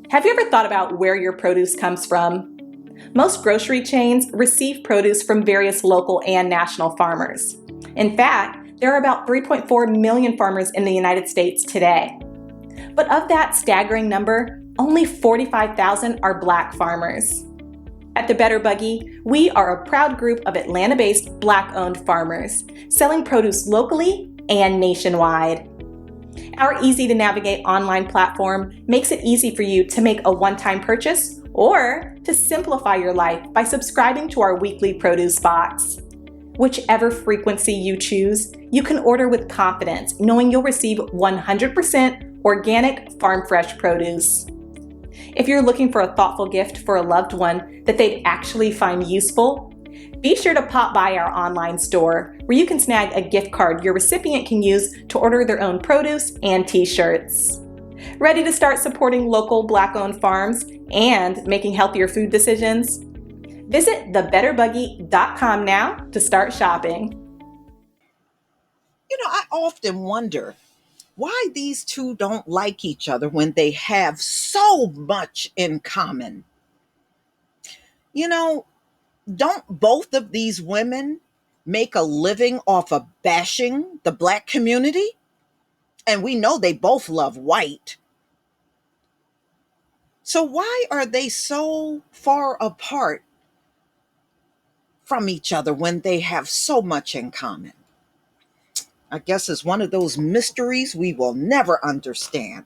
Have you ever thought about where your produce comes from? Most grocery chains receive produce from various local and national farmers. In fact, there are about 3.4 million farmers in the United States today. But of that staggering number, only 45,000 are Black farmers. At the Better Buggy, we are a proud group of Atlanta-based Black-owned farmers, selling produce locally and nationwide. Our easy-to-navigate online platform makes it easy for you to make a one-time purchase or to simplify your life by subscribing to our weekly produce box. Whichever frequency you choose, you can order with confidence, knowing you'll receive 100% organic farm-fresh produce. If you're looking for a thoughtful gift for a loved one that they'd actually find useful, be sure to pop by our online store where you can snag a gift card your recipient can use to order their own produce and t-shirts. Ready to start supporting local Black-owned farms and making healthier food decisions? Visit thebetterbuggy.com now to start shopping. I often wonder why these two don't like each other when they have so much in common. Don't both of these women make a living off of bashing the Black community? And we know they both love white. So why are they so far apart from each other when they have so much in common? I guess it's one of those mysteries we will never understand.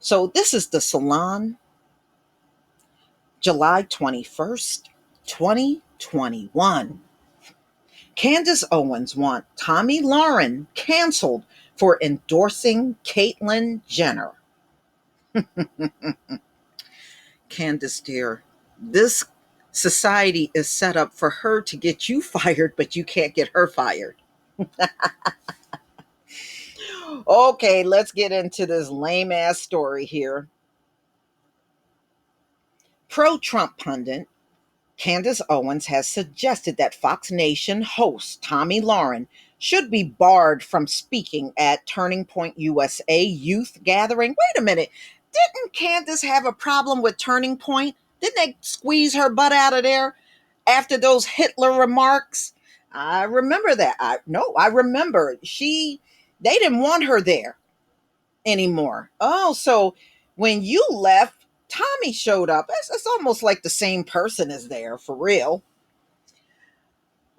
So this is the Salon, July 21st, 2021. Candace Owens wants Tomi Lahren canceled for endorsing Caitlyn Jenner. Candace, dear, this society is set up for her to get you fired, but you can't get her fired. Okay, let's get into this lame ass story here. Pro-Trump pundit Candace Owens has suggested that Fox Nation host Tomi Lahren should be barred from speaking at Turning Point USA youth gathering. Wait a minute. Didn't Candace have a problem with Turning Point? Didn't they squeeze her butt out of there after those Hitler remarks? I remember that. I remember. They didn't want her there anymore. Oh, so when you left, Tomi showed up. It's almost like the same person is there, for real.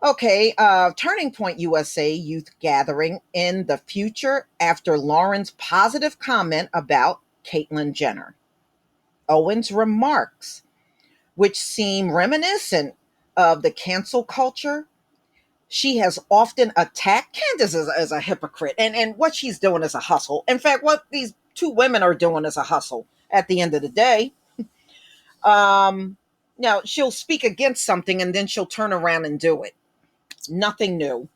Okay, Turning Point USA youth gathering in the future after Lauren's positive comment about Caitlyn Jenner. Owens' remarks, which seem reminiscent of the cancel culture she has often attacked. Candace is a hypocrite, and what she's doing is a hustle. In fact, what these two women are doing is a hustle at the end of the day. Now, she'll speak against something and then she'll turn around and do it. Nothing new.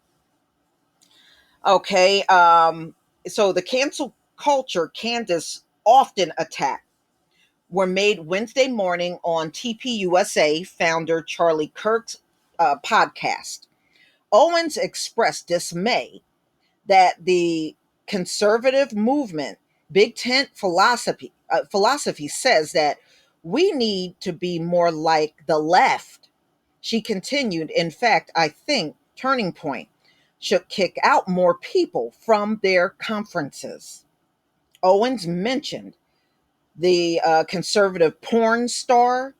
Okay, so the cancel culture Candace often attacked were made Wednesday morning on TPUSA founder Charlie Kirk's podcast. Owens expressed dismay that the conservative movement, Big Tent philosophy says that we need to be more like the left. She continued, in fact, I think Turning Point should kick out more people from their conferences. Owens mentioned the conservative porn star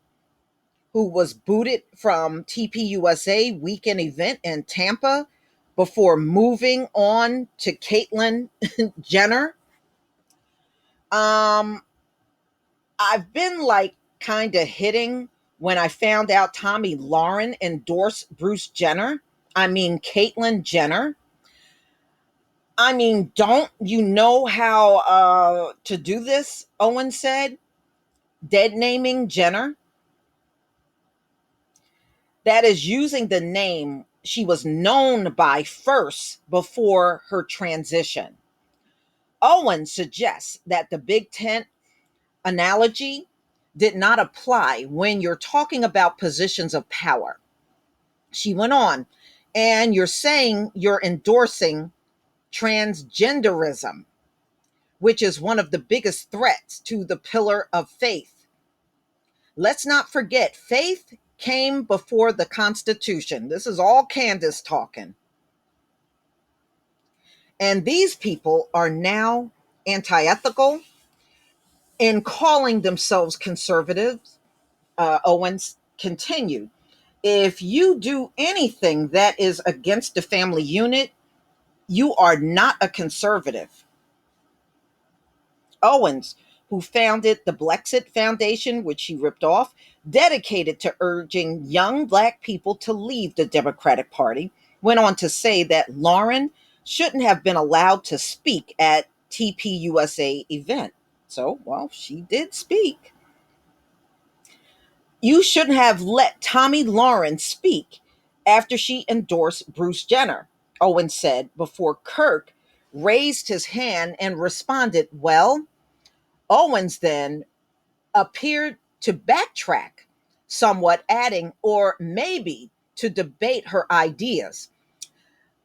who was booted from TPUSA weekend event in Tampa before moving on to Caitlyn Jenner. I've been like kind of hitting when I found out Tomi Lahren endorsed Caitlyn Jenner. I mean, don't you know how to do this? Owen said, dead naming Jenner. That is using the name she was known by first before her transition. Owen suggests that the Big Tent analogy did not apply when you're talking about positions of power. She went on, and you're saying you're endorsing transgenderism, which is one of the biggest threats to the pillar of faith. Let's not forget, faith came before the Constitution. This is all Candace talking. And these people are now anti-ethical in calling themselves conservatives. Owens continued, if you do anything that is against the family unit, you are not a conservative. Owens, who founded the Blexit Foundation, which she ripped off, dedicated to urging young Black people to leave the Democratic Party, went on to say that Lahren shouldn't have been allowed to speak at TPUSA event. So, well, she did speak. You shouldn't have let Tomi Lahren speak after she endorsed Bruce Jenner, Owens said before Kirk raised his hand and responded, well, Owens then appeared to backtrack, somewhat adding, or maybe to debate her ideas.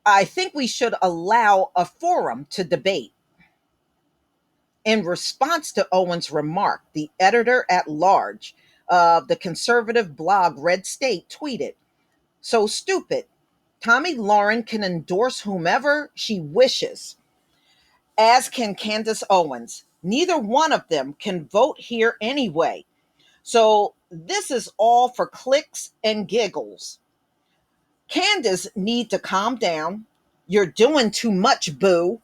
I think we should allow a forum to debate. In response to Owens' remark, the editor at large of the conservative blog Red State tweeted, so stupid. Tomi Lahren can endorse whomever she wishes, as can Candace Owens. Neither one of them can vote here anyway. So this is all for clicks and giggles. Candace need to calm down. You're doing too much, boo.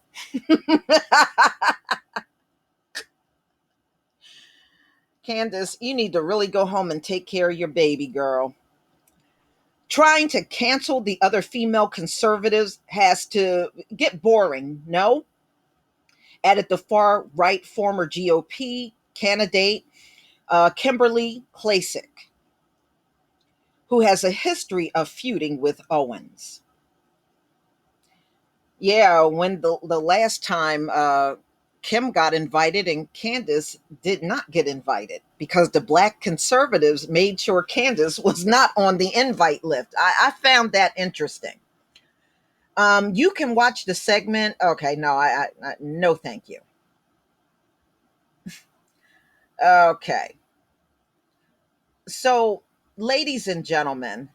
Candace, you need to really go home and take care of your baby girl. Trying to cancel the other female conservatives has to get boring, no? Added the far right former GOP candidate, Kimberly Klacik, who has a history of feuding with Owens. Yeah, when the last time Kim got invited and Candace did not get invited because the Black conservatives made sure Candace was not on the invite list. I found that interesting. You can watch the segment. Okay, no, I no, thank you. Okay, so ladies and gentlemen,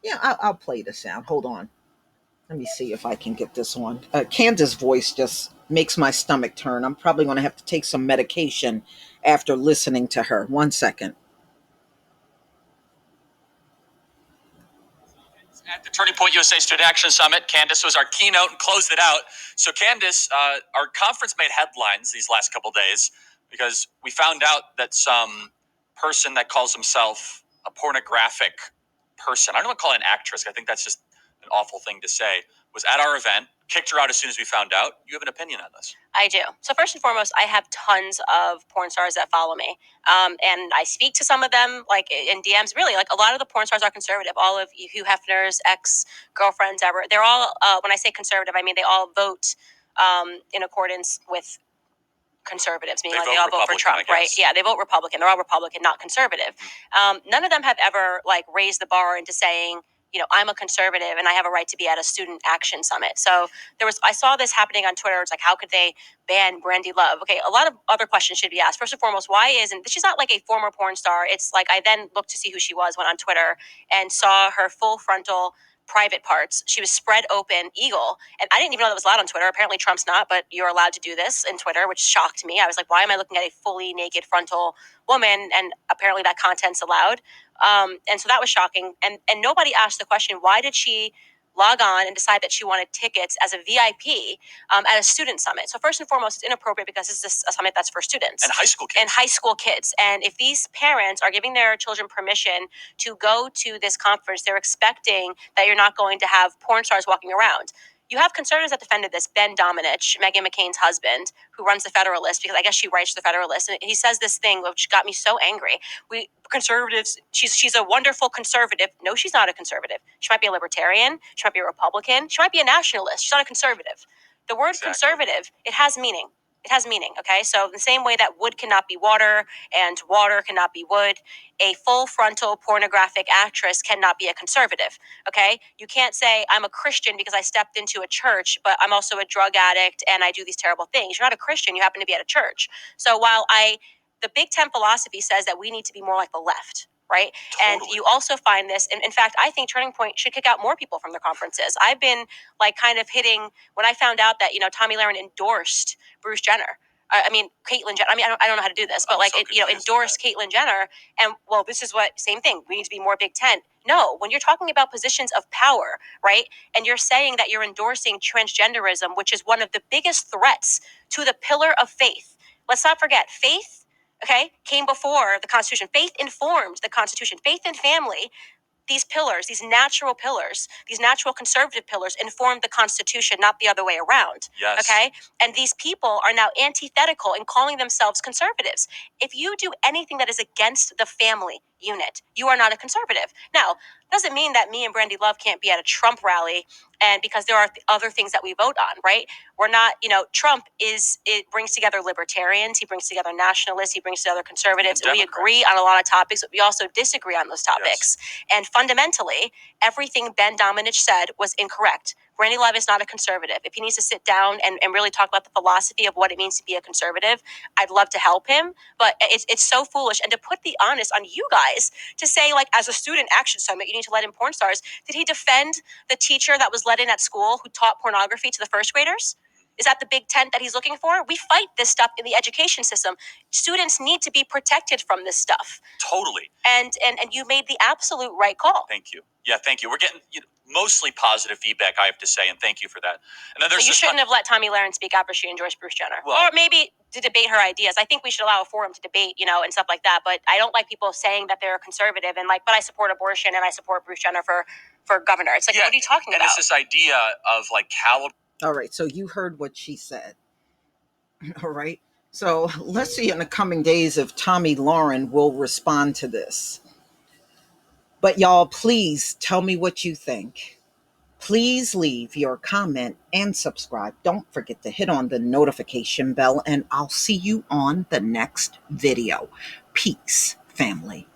yeah, I'll play the sound. Hold on. Let me see if I can get this on. Candace's voice just makes my stomach turn. I'm probably going to have to take some medication after listening to her. 1 second. At the Turning Point USA Student Action Summit, Candace was our keynote and closed it out. So Candace, our conference made headlines these last couple days because we found out that some person that calls himself a pornographic person, I don't want to call it an actress, I think that's just an awful thing to say, was at our event, kicked her out as soon as we found out. You have an opinion on this? I do. So first and foremost, I have tons of porn stars that follow me. And I speak to some of them like in DMs. Really, like a lot of the porn stars are conservative. All of Hugh Hefner's ex-girlfriends ever. They're all, when I say conservative, I mean they all vote in accordance with conservatives, meaning like they all vote for Trump, right? Yeah, they vote Republican. They're all Republican, not conservative. None of them have ever like raised the bar into saying, you know, I'm a conservative and I have a right to be at a student action summit. So I saw this happening on Twitter. It's like, how could they ban Brandy Love? Okay, a lot of other questions should be asked. First and foremost, why isn't, she's not like a former porn star. It's like, I then looked to see who she was, went on Twitter and saw her full frontal private parts. She was spread open eagle. And I didn't even know that was allowed on Twitter. Apparently Trump's not, but you're allowed to do this in Twitter, which shocked me. I was like, why am I looking at a fully naked frontal woman? And apparently that content's allowed. And so that was shocking. And nobody asked the question, why did she log on and decide that she wanted tickets as a VIP at a student summit? So first and foremost, it's inappropriate because this is a summit that's for students. And high school kids. And high school kids. And if these parents are giving their children permission to go to this conference, they're expecting that you're not going to have porn stars walking around. You have conservatives that defended this. Ben Domenech, Meghan McCain's husband, who runs the Federalist, because I guess she writes the Federalist, and he says this thing which got me so angry. We conservatives, she's a wonderful conservative. No, she's not a conservative. She might be a libertarian. She might be a Republican. She might be a nationalist. She's not a conservative. The word conservative, it has meaning. It has meaning, okay? So the same way that wood cannot be water and water cannot be wood, a full frontal pornographic actress cannot be a conservative, okay? You can't say, I'm a Christian because I stepped into a church, but I'm also a drug addict and I do these terrible things. You're not a Christian, you happen to be at a church. So while the Big Ten philosophy says that we need to be more like the left, right? Totally. And you also find this, and in fact, I think Turning Point should kick out more people from their conferences. I've been like kind of hitting, when I found out that, Tomi Lahren endorsed Bruce Jenner. I mean, Caitlyn Jenner. I mean, I don't know how to do this, but endorsed Caitlyn Jenner. And well, this is what, same thing. We need to be more Big Ten. No, when you're talking about positions of power, right? And you're saying that you're endorsing transgenderism, which is one of the biggest threats to the pillar of faith. Let's not forget, faith, okay, came before the Constitution. Faith informed the Constitution. Faith and family, these pillars, these natural conservative pillars inform the Constitution, not the other way around. Yes. Okay? And these people are now antithetical in calling themselves conservatives. If you do anything that is against the family unit, you are not a conservative. Now, doesn't mean that me and Brandy Love can't be at a Trump rally, and because there are other things that we vote on, right? We're not, Trump it brings together libertarians, he brings together nationalists, he brings together conservatives. We agree on a lot of topics, but we also disagree on those topics. Yes. And fundamentally, everything Ben Domenech said was incorrect. Brandy Love is not a conservative. If he needs to sit down and really talk about the philosophy of what it means to be a conservative, I'd love to help him. But it's so foolish. And to put the onus on you guys to say, like, as a student action summit, you need to let in porn stars. Did he defend the teacher that was let in at school who taught pornography to the first graders? Is that the big tent that he's looking for? We fight this stuff in the education system. Students need to be protected from this stuff. Totally. And you made the absolute right call. Thank you. Yeah, thank you. We're getting mostly positive feedback, I have to say, and thank you for that. And then there's you shouldn't have let Tomi Lahren speak after she endorsed Bruce Jenner. Well, or maybe to debate her ideas. I think we should allow a forum to debate, and stuff like that. But I don't like people saying that they're conservative and but I support abortion and I support Bruce Jenner for governor. It's like, what are you talking about? And it's this idea of caliber. All right, so you heard what she said. All right. So let's see in the coming days if Tomi Lahren will respond to this. But y'all, please tell me what you think. Please leave your comment and subscribe. Don't forget to hit on the notification bell, and I'll see you on the next video. Peace, family.